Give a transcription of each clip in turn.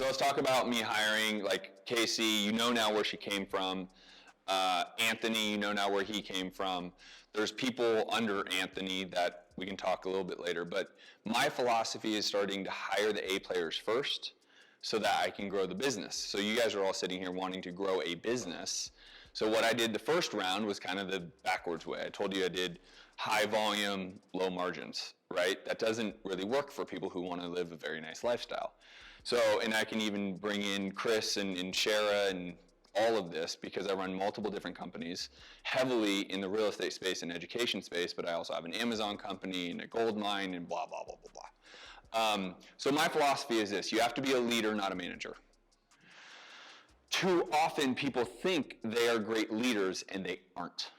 So let's talk about me hiring, like Casey, you know now where she came from. Anthony, you know now where he came from. There's people under Anthony that we can talk a little bit later, but my philosophy is starting to hire the A players first so that I can grow the business. So you guys are all sitting here wanting to grow a business. So what I did the first round was kind of the backwards way. I told you I did high volume, low margins, right? That doesn't really work for people who want to live a very nice lifestyle. So, and I can even bring in Chris and Shara and all of this because I run multiple different companies, heavily in the real estate space and education space, but I also have an Amazon company and a gold mine and blah, blah, blah, blah, blah. So my philosophy is this: you have to be a leader, not a manager. Too often people think they are great leaders and they aren't.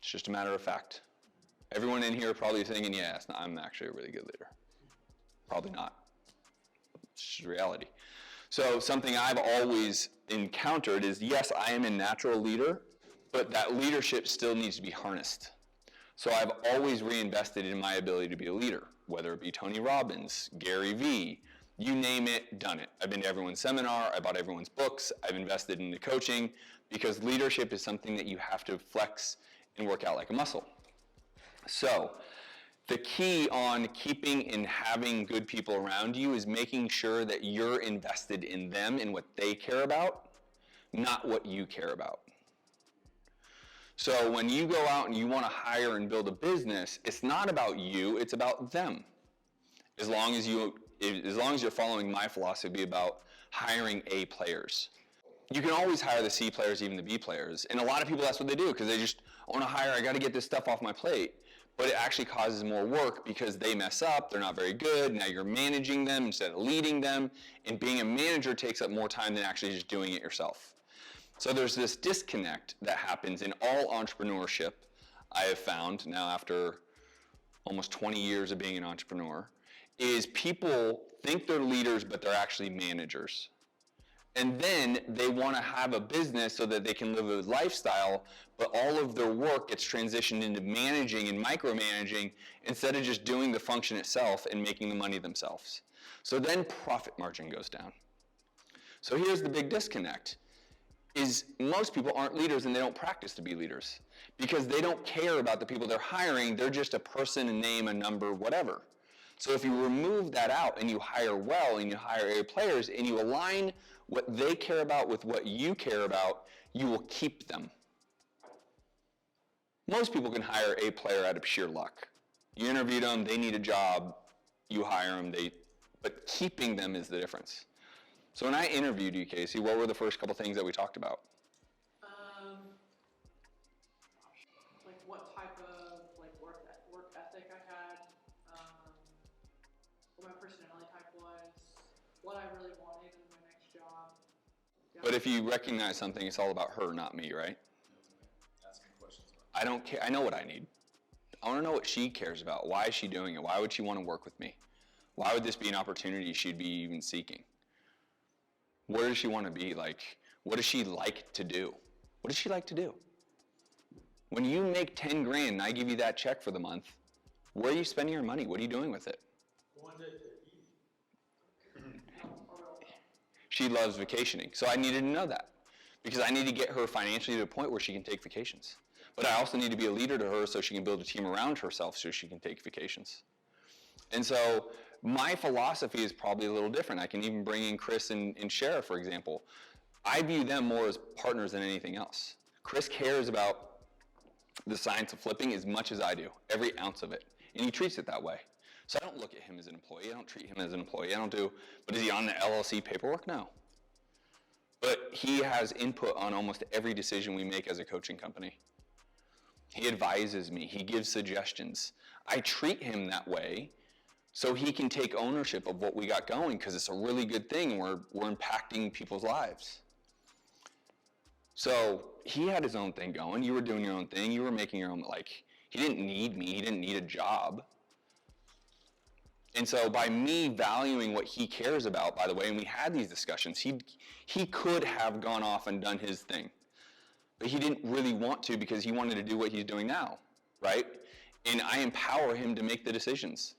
It's just a matter of fact. Everyone in here probably thinking, yeah, I'm actually a really good leader. Probably not. It's just reality. So something I've always encountered is, yes, I am a natural leader, but that leadership still needs to be harnessed. So I've always reinvested in my ability to be a leader, whether it be Tony Robbins, Gary Vee, you name it, done it. I've been to everyone's seminar, I bought everyone's books, I've invested in the coaching, because leadership is something that you have to flex and work out like a muscle. So the key on keeping and having good people around you is making sure that you're invested in them and what they care about, not what you care about. So when you go out and you want to hire and build a business, it's not about you, it's about them. As long as you're following my philosophy about hiring A players. You can always hire the C players, even the B players. And a lot of people, that's what they do, because they just want to hire, I got to get this stuff off my plate. But it actually causes more work because they mess up, they're not very good, now you're managing them instead of leading them, and being a manager takes up more time than actually just doing it yourself. So there's this disconnect that happens in all entrepreneurship, I have found now after almost 20 years of being an entrepreneur, is people think they're leaders, but they're actually managers. And then they want to have a business so that they can live a lifestyle, but all of their work gets transitioned into managing and micromanaging instead of just doing the function itself and making the money themselves. So then profit margin goes down. So here's the big disconnect, is most people aren't leaders and they don't practice to be leaders because they don't care about the people they're hiring. They're just a person, a name, a number, whatever. So if you remove that out and you hire well and you hire A players and you align what they care about with what you care about, you will keep them. Most people can hire A player out of sheer luck. You interviewed them, they need a job, you hire them, but keeping them is the difference. So when I interviewed you, Casey, what were the first couple things that we talked about? Like what type of work ethic I had, what my personality type was, what I really wanted in my next job. Yeah. But if you recognize something, it's all about her, not me, right? Asking questions about I don't care. I know what I need. I want to know what she cares about. Why is she doing it? Why would she want to work with me? Why would this be an opportunity she'd be even seeking? Where does she want to be? Like, what does she like to do? What does she like to do? When you make 10 grand and I give you that check for the month, where are you spending your money? What are you doing with it? She loves vacationing. So I needed to know that because I need to get her financially to a point where she can take vacations. But I also need to be a leader to her so she can build a team around herself so she can take vacations. And so my philosophy is probably a little different. I can even bring in Chris and Shara, for example. I view them more as partners than anything else. Chris cares about the science of flipping as much as I do, every ounce of it. And he treats it that way. So I don't look at him as an employee. I don't treat him as an employee. But is he on the LLC paperwork? No. But he has input on almost every decision we make as a coaching company. He advises me. He gives suggestions. I treat him that way so he can take ownership of what we got going because it's a really good thing. We're impacting people's lives. So he had his own thing going. You were doing your own thing. You were making your own, he didn't need me. He didn't need a job. And so by me valuing what he cares about, by the way, and we had these discussions, he could have gone off and done his thing. But he didn't really want to because he wanted to do what he's doing now, right? And I empower him to make the decisions.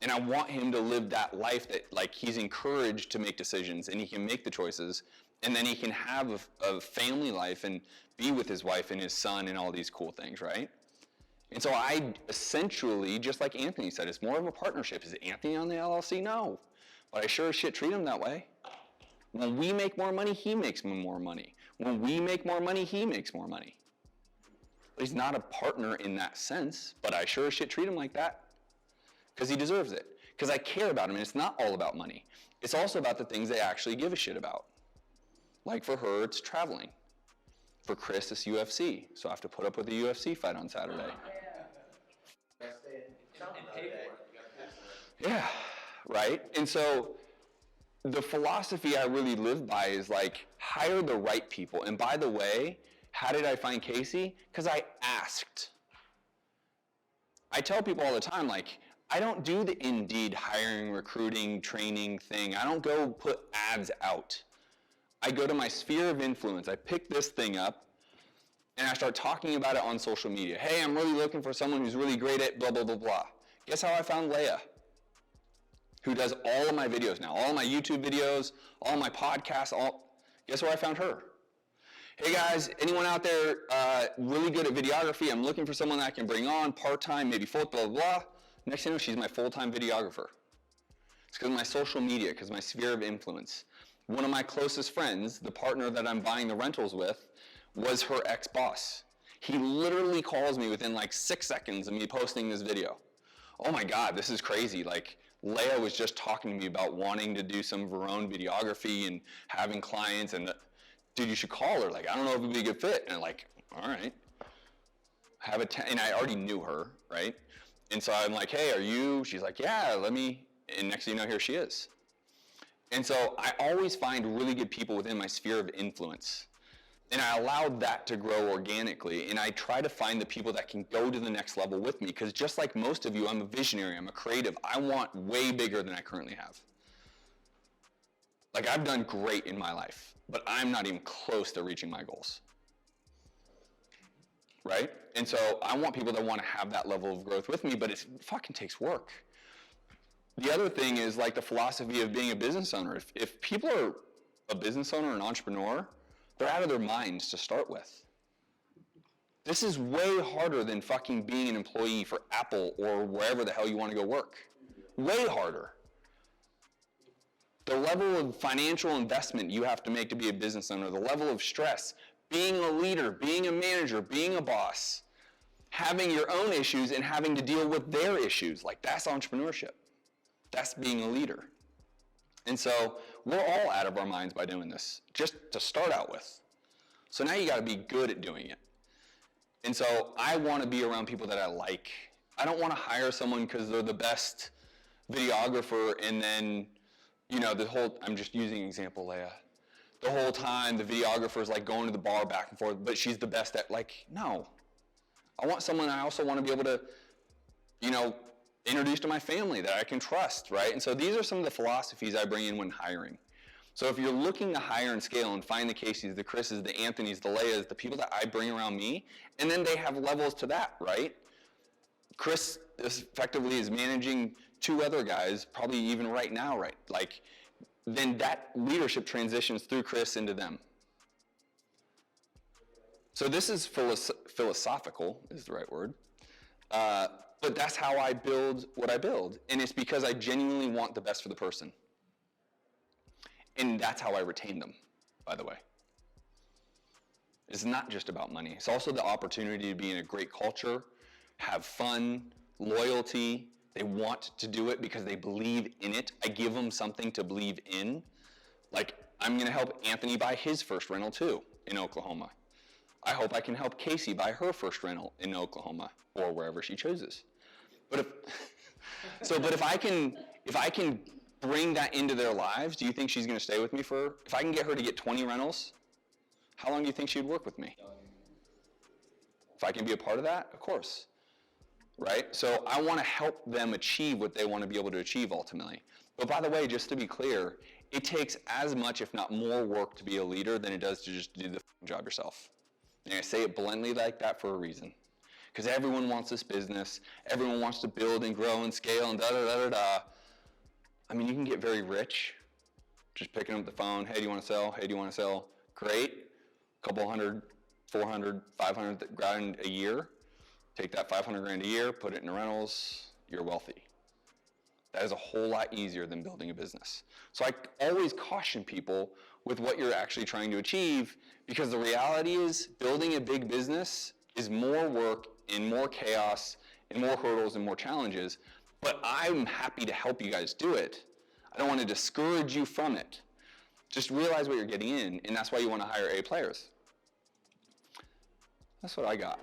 And I want him to live that life that like he's encouraged to make decisions and he can make the choices, and then he can have a family life and be with his wife and his son and all these cool things, right? And so I essentially, just like Anthony said, it's more of a partnership. Is Anthony on the LLC? No. But I sure as shit treat him that way. When we make more money, he makes more money. When we make more money, he makes more money. But he's not a partner in that sense, but I sure as shit treat him like that. Because he deserves it. Because I care about him, and it's not all about money. It's also about the things they actually give a shit about. Like for her, it's traveling. For Chris, it's UFC. So I have to put up with the UFC fight on Saturday. Yeah, right? And so the philosophy I really live by is like, hire the right people. And by the way, how did I find Casey? Because I asked. I tell people all the time, like, I don't do the Indeed hiring, recruiting, training thing. I don't go put ads out. I go to my sphere of influence. I pick this thing up, and I start talking about it on social media. Hey, I'm really looking for someone who's really great at blah, blah, blah, blah. Guess how I found Leah, who does all of my videos now, all of my YouTube videos, all my podcasts, guess where I found her? Hey guys, anyone out there really good at videography? I'm looking for someone that I can bring on part-time, maybe full, blah, blah, blah. Next thing you know, she's my full-time videographer. It's because of my social media, because of my sphere of influence. One of my closest friends, the partner that I'm buying the rentals with, was her ex-boss. He literally calls me within like 6 seconds of me posting this video. Oh my God, this is crazy. Like, Leah was just talking to me about wanting to do some of her own videography and having clients, and dude, you should call her. Like, I don't know if it'd be a good fit. And I'm like, all right. And I already knew her, right? And so I'm like, hey, are you? She's like, yeah, let me. And next thing you know, here she is. And so I always find really good people within my sphere of influence. And I allowed that to grow organically. And I try to find the people that can go to the next level with me. Because just like most of you, I'm a visionary. I'm a creative. I want way bigger than I currently have. Like, I've done great in my life, but I'm not even close to reaching my goals. Right? And so I want people that want to have that level of growth with me, but it fucking takes work. The other thing is like the philosophy of being a business owner. If people are a business owner, an entrepreneur, they're out of their minds to start with. This is way harder than fucking being an employee for Apple or wherever the hell you want to go work. Way harder. The level of financial investment you have to make to be a business owner, the level of stress, being a leader, being a manager, being a boss, having your own issues and having to deal with their issues, like that's entrepreneurship. That's being a leader. And so we're all out of our minds by doing this, just to start out with. So now you got to be good at doing it. And so I want to be around people that I like. I don't want to hire someone because they're the best videographer and then, you know, I'm just using an example, Leah. The whole time the videographer's like going to the bar back and forth, but she's the best at, like, no. I want someone I also want to be able to, you know, introduce to my family that I can trust, right? And so these are some of the philosophies I bring in when hiring. So if you're looking to hire and scale and find the Caseys, the Chris's, the Anthonys, the Leahs, the people that I bring around me, and then they have levels to that, right? Chris effectively is managing 2 other guys, probably even right now, right? Like, then that leadership transitions through Chris into them. So this is philosophical, is the right word. But that's how I build what I build. And it's because I genuinely want the best for the person. And that's how I retain them, by the way. It's not just about money. It's also the opportunity to be in a great culture, have fun, loyalty. They want to do it because they believe in it. I give them something to believe in. Like, I'm going to help Anthony buy his first rental too in Oklahoma. I hope I can help Casey buy her first rental in Oklahoma or wherever she chooses. But if I can bring that into their lives, do you think she's going to stay with me if I can get her to get 20 rentals, how long do you think she'd work with me? If I can be a part of that, of course. Right? So I want to help them achieve what they want to be able to achieve ultimately. But by the way, just to be clear, it takes as much, if not more, work to be a leader than it does to just do the job yourself. And I say it bluntly like that for a reason. because everyone wants this business. Everyone wants to build and grow and scale and da-da-da-da-da. I mean, you can get very rich just picking up the phone. Hey, do you want to sell? Hey, do you want to sell? Great. A couple hundred, 400, 500 grand a year. Take that 500 grand a year, put it in rentals, you're wealthy. That is a whole lot easier than building a business. So I always caution people with what you're actually trying to achieve, because the reality is building a big business is more work and more chaos and more hurdles and more challenges, but I'm happy to help you guys do it. I don't want to discourage you from it. Just realize what you're getting in, and that's why you want to hire A players. That's what I got.